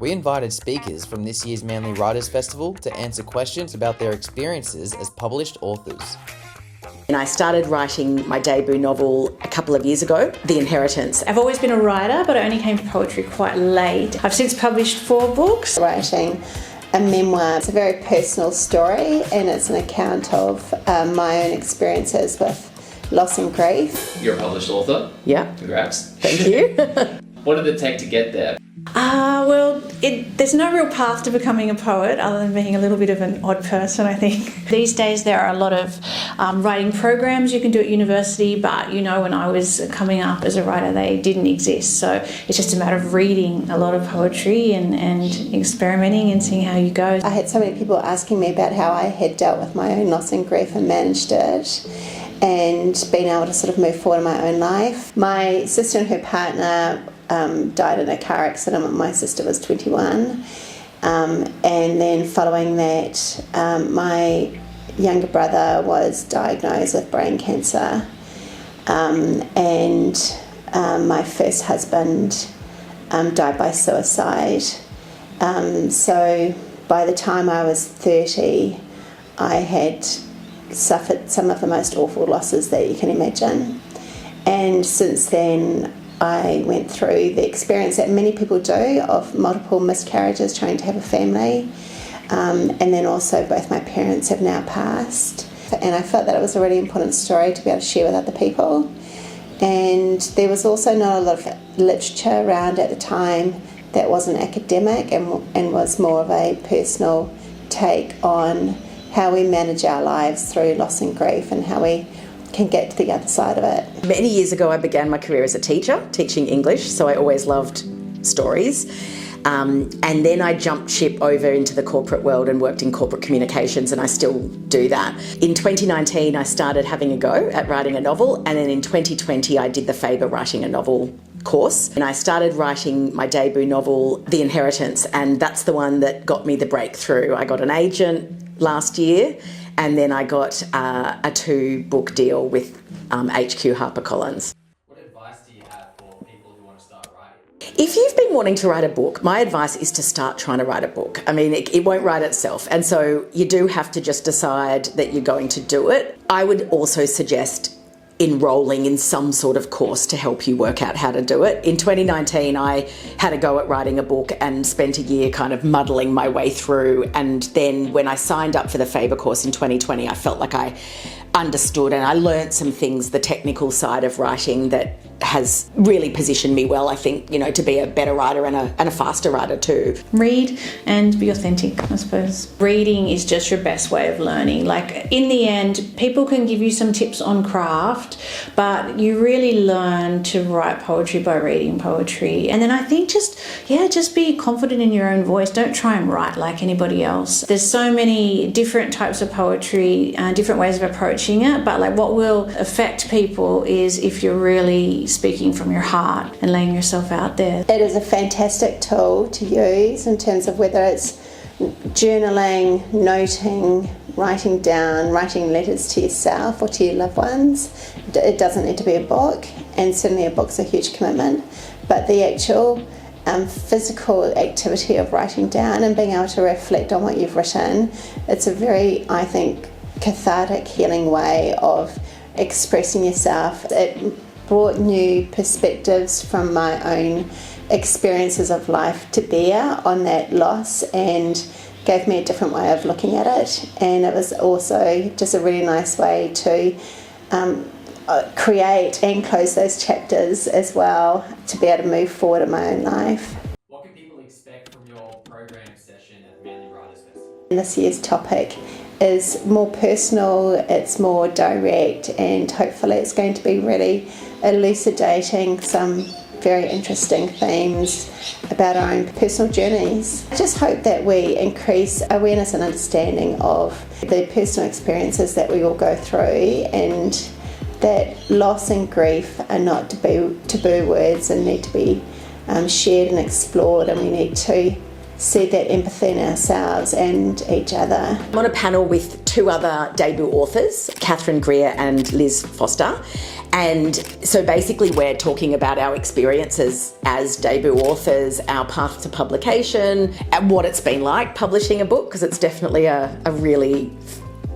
We invited speakers from this year's Manly Writers Festival to answer questions about their experiences as published authors. And I started writing my debut novel a couple of years ago, The Inheritance. I've always been a writer, but I only came to poetry quite late. I've since published 4 books. Writing a memoir. It's a very personal story, and it's an account of my own experiences with loss and grief. You're a published author. Yeah. Congrats. Thank you. What did it take to get there? There's no real path to becoming a poet other than being a little bit of an odd person, I think. These days there are a lot of writing programs you can do at university, but when I was coming up as a writer they didn't exist. So it's just a matter of reading a lot of poetry and experimenting and seeing how you go. I had so many people asking me about how I had dealt with my own loss and grief and managed it, and being able to sort of move forward in my own life. My sister and her partner died in a car accident when my sister was 21, and then following that my younger brother was diagnosed with brain cancer, and my first husband died by suicide. So by the time I was 30 I had suffered some of the most awful losses that you can imagine, and since then I went through the experience that many people do of multiple miscarriages trying to have a family, and then also both my parents have now passed, and I felt that it was a really important story to be able to share with other people. And there was also not a lot of literature around at the time that wasn't academic and was more of a personal take on how we manage our lives through loss and grief and how we can get to the other side of it. Many years ago I began my career as a teacher, teaching English, so I always loved stories. And then I jumped ship over into the corporate world and worked in corporate communications, and I still do that. In 2019 I started having a go at writing a novel, and then in 2020 I did the Faber Writing a Novel course, and I started writing my debut novel, The Inheritance, and that's the one that got me the breakthrough. I got an agent last year, and then I got a 2-book deal with HQ HarperCollins. What advice do you have for people who want to start writing? If you've been wanting to write a book, my advice is to start trying to write a book. I mean, it won't write itself, and so you do have to just decide that you're going to do it. I would also suggest enrolling in some sort of course to help you work out how to do it. In 2019 I had a go at writing a book and spent a year kind of muddling my way through, and then when I signed up for the Faber course in 2020 I felt like I understood and I learnt some things, the technical side of writing, that has really positioned me well, I think, to be a better writer and a faster writer too. Read and be authentic, I suppose. Reading is just your best way of learning. Like, in the end, people can give you some tips on craft, but you really learn to write poetry by reading poetry. And then I think just be confident in your own voice. Don't try and write like anybody else. There's so many different types of poetry, different ways of approaching it, but like what will affect people is if you're really speaking from your heart and laying yourself out there. It is a fantastic tool to use in terms of whether it's journaling, noting, writing down, writing letters to yourself or to your loved ones. It doesn't need to be a book, and certainly a book's a huge commitment, but the actual physical activity of writing down and being able to reflect on what you've written, it's a very, I think, cathartic, healing way of expressing yourself. It brought new perspectives from my own experiences of life to bear on that loss and gave me a different way of looking at it. And it was also just a really nice way to create and close those chapters as well, to be able to move forward in my own life. What can people expect from your program session at Manly Writers Festival? This year's topic is more personal, it's more direct, and hopefully it's going to be really elucidating some very interesting themes about our own personal journeys. I just hope that we increase awareness and understanding of the personal experiences that we all go through, and that loss and grief are not taboo words and need to be shared and explored, and we need to see that empathy in ourselves and each other. I'm on a panel with 2 other debut authors, Catherine Greer and Liz Foster, And so basically we're talking about our experiences as debut authors, our path to publication, and what it's been like publishing a book, because it's definitely a really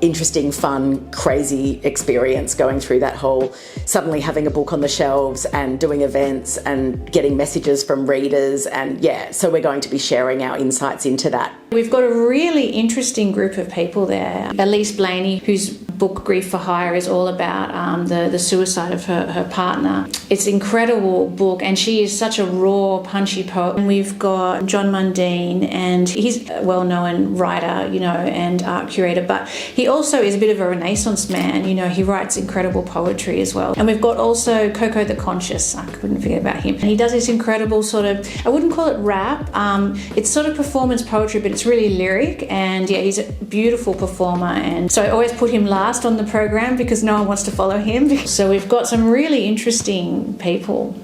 interesting, fun, crazy experience going through that whole, suddenly having a book on the shelves and doing events and getting messages from readers. And yeah, so we're going to be sharing our insights into that. We've got a really interesting group of people there. Elise Blaney, whose book Grief for Hire is all about the suicide of her partner. It's an incredible book, and she is such a raw, punchy poet. And we've got John Mundine, and he's a well-known writer, you know, and art curator, but he also is a bit of a Renaissance man. You know, he writes incredible poetry as well. And we've got also Coco the Conscious. I couldn't forget about him. And he does this incredible sort of, I wouldn't call it rap, it's sort of performance poetry, but it's really lyric. And yeah, he's a beautiful performer. And so I always put him last on the program because no one wants to follow him. So we've got some really interesting people.